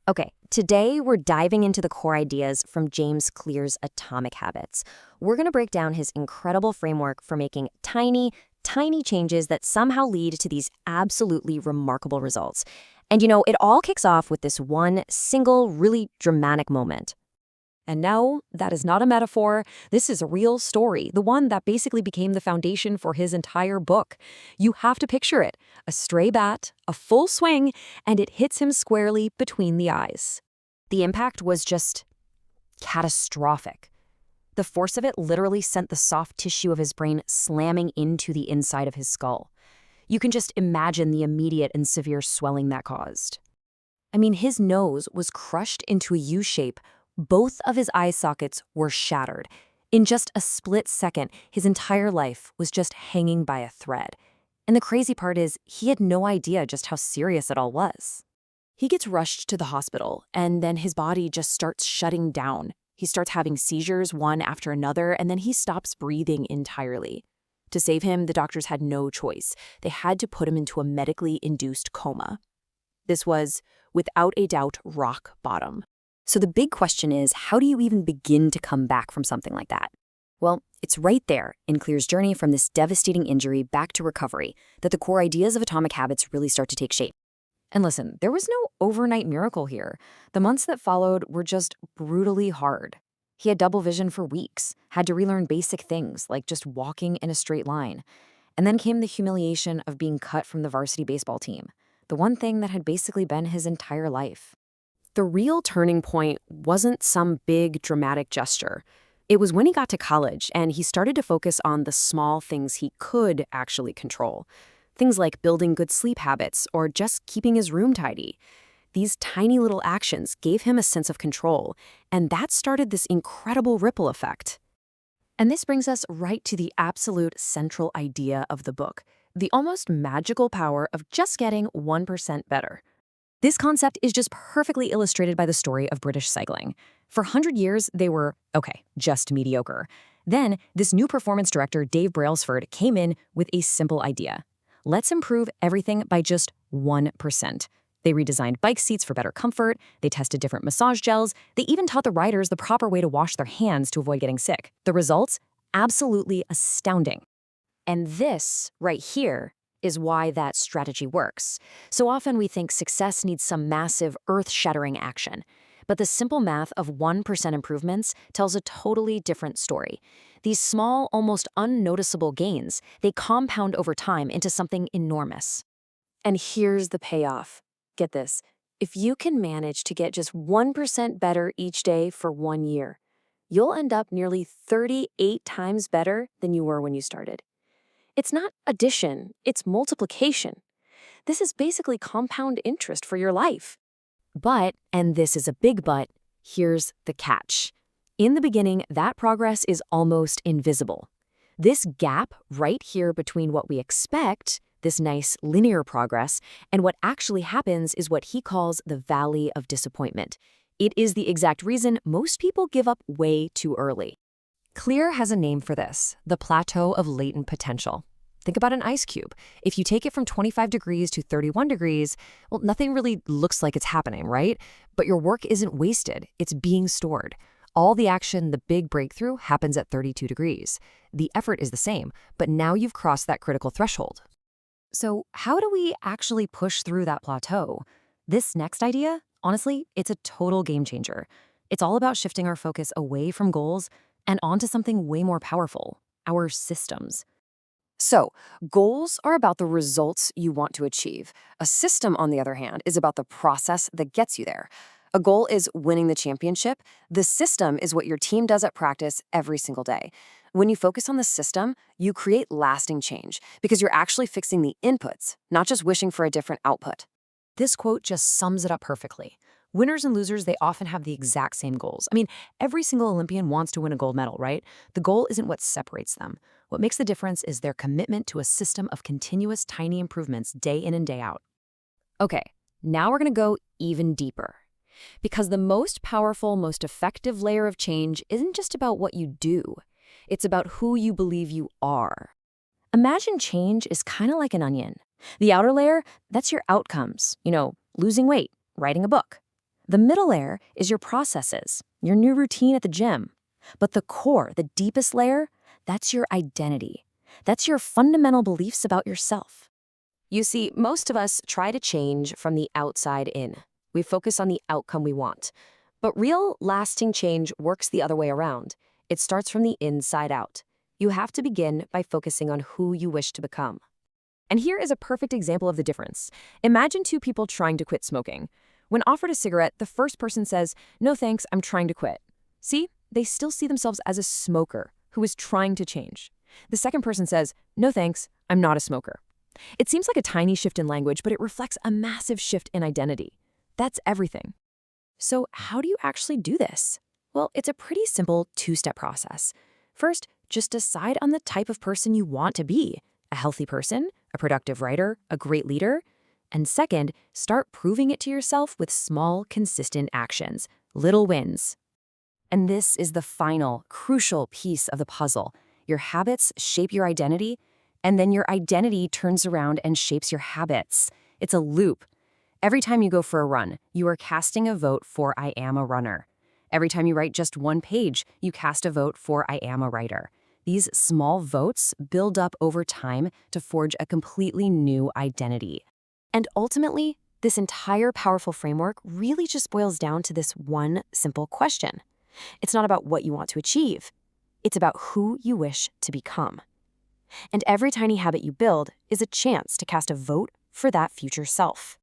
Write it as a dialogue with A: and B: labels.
A: Okay, today we're diving into the core ideas from James Clear's Atomic Habits. We're going to break down his incredible framework for making tiny, tiny changes that somehow lead to these absolutely remarkable results. And it all kicks off with this one single, really dramatic moment.
B: And no, that is not a metaphor. This is a real story, the one that basically became the foundation for his entire book. You have to picture it: a stray bat, a full swing, and it hits him squarely between the eyes.
A: The impact was just catastrophic. The force of it literally sent the soft tissue of his brain slamming into the inside of his skull. You can just imagine the immediate and severe swelling that caused. I mean, his nose was crushed into a U shape. Both of his eye sockets were shattered. In just a split second, his entire life was just hanging by a thread. And the crazy part is, he had no idea just how serious it all was. He gets rushed to the hospital, and then his body just starts shutting down. He starts having seizures one after another, and then he stops breathing entirely. To save him, the doctors had no choice. They had to put him into a medically induced coma. This was, without a doubt, rock bottom. So the big question is, how do you even begin to come back from something like that? Well, it's right there in Clear's journey from this devastating injury back to recovery that the core ideas of Atomic Habits really start to take shape. And listen, there was no overnight miracle here. The months that followed were just brutally hard. He had double vision for weeks, had to relearn basic things like just walking in a straight line. And then came the humiliation of being cut from the varsity baseball team, the one thing that had basically been his entire life. The real turning point wasn't some big, dramatic gesture. It was when he got to college and he started to focus on the small things he could actually control. Things like building good sleep habits or just keeping his room tidy. These tiny little actions gave him a sense of control, and that started this incredible ripple effect. And this brings us right to the absolute central idea of the book, the almost magical power of just getting 1% better. This concept is just perfectly illustrated by the story of British cycling. For 100 years, they were, just mediocre. Then, this new performance director, Dave Brailsford, came in with a simple idea. Let's improve everything by just 1%. They redesigned bike seats for better comfort, they tested different massage gels, they even taught the riders the proper way to wash their hands to avoid getting sick. The results? Absolutely astounding. And this, right here, is why that strategy works. So often we think success needs some massive, earth-shattering action. But the simple math of 1% improvements tells a totally different story. These small, almost unnoticeable gains, they compound over time into something enormous. And here's the payoff. Get this. If you can manage to get just 1% better each day for 1 year, you'll end up nearly 38 times better than you were when you started. It's not addition, it's multiplication. This is basically compound interest for your life. But, and this is a big but, here's the catch. In the beginning, that progress is almost invisible. This gap right here between what we expect, this nice linear progress, and what actually happens is what he calls the valley of disappointment. It is the exact reason most people give up way too early. Clear has a name for this, the plateau of latent potential. Think about an ice cube. If you take it from 25 degrees to 31 degrees, well, nothing really looks like it's happening, right? But your work isn't wasted, it's being stored. All the action, the big breakthrough, happens at 32 degrees. The effort is the same, but now you've crossed that critical threshold. So how do we actually push through that plateau? This next idea, honestly, it's a total game changer. It's all about shifting our focus away from goals and onto something way more powerful, our systems. So, goals are about the results you want to achieve. A system, on the other hand, is about the process that gets you there. A goal is winning the championship. The system is what your team does at practice every single day. When you focus on the system, you create lasting change because you're actually fixing the inputs, not just wishing for a different output. This quote just sums it up perfectly. Winners and losers, they often have the exact same goals. I mean, every single Olympian wants to win a gold medal, right? The goal isn't what separates them. What makes the difference is their commitment to a system of continuous tiny improvements day in and day out. Okay, now we're going to go even deeper. Because the most powerful, most effective layer of change isn't just about what you do. It's about who you believe you are. Imagine change is kind of like an onion. The outer layer, that's your outcomes. Losing weight, writing a book.
B: The middle layer is your processes, your new routine at the gym. But the core, the deepest layer, that's your identity. That's your fundamental beliefs about yourself.
A: You see, most of us try to change from the outside in. We focus on the outcome we want. But real, lasting change works the other way around. It starts from the inside out. You have to begin by focusing on who you wish to become. And here is a perfect example of the difference. Imagine two people trying to quit smoking. When offered a cigarette, the first person says, "No thanks, I'm trying to quit." See, they still see themselves as a smoker who is trying to change. The second person says, "No thanks, I'm not a smoker." It seems like a tiny shift in language, but it reflects a massive shift in identity. That's everything.
B: So how do you actually do this? Well, it's a pretty simple two-step process. First, just decide on the type of person you want to be. A healthy person, a productive writer, a great leader. And second, start proving it to yourself with small, consistent actions, little wins.
A: And this is the final, crucial piece of the puzzle. Your habits shape your identity, and then your identity turns around and shapes your habits. It's a loop. Every time you go for a run, you are casting a vote for "I am a runner." Every time you write just one page, you cast a vote for "I am a writer." These small votes build up over time to forge a completely new identity. And ultimately, this entire powerful framework really just boils down to this one simple question. It's not about what you want to achieve. It's about who you wish to become. And every tiny habit you build is a chance to cast a vote for that future self.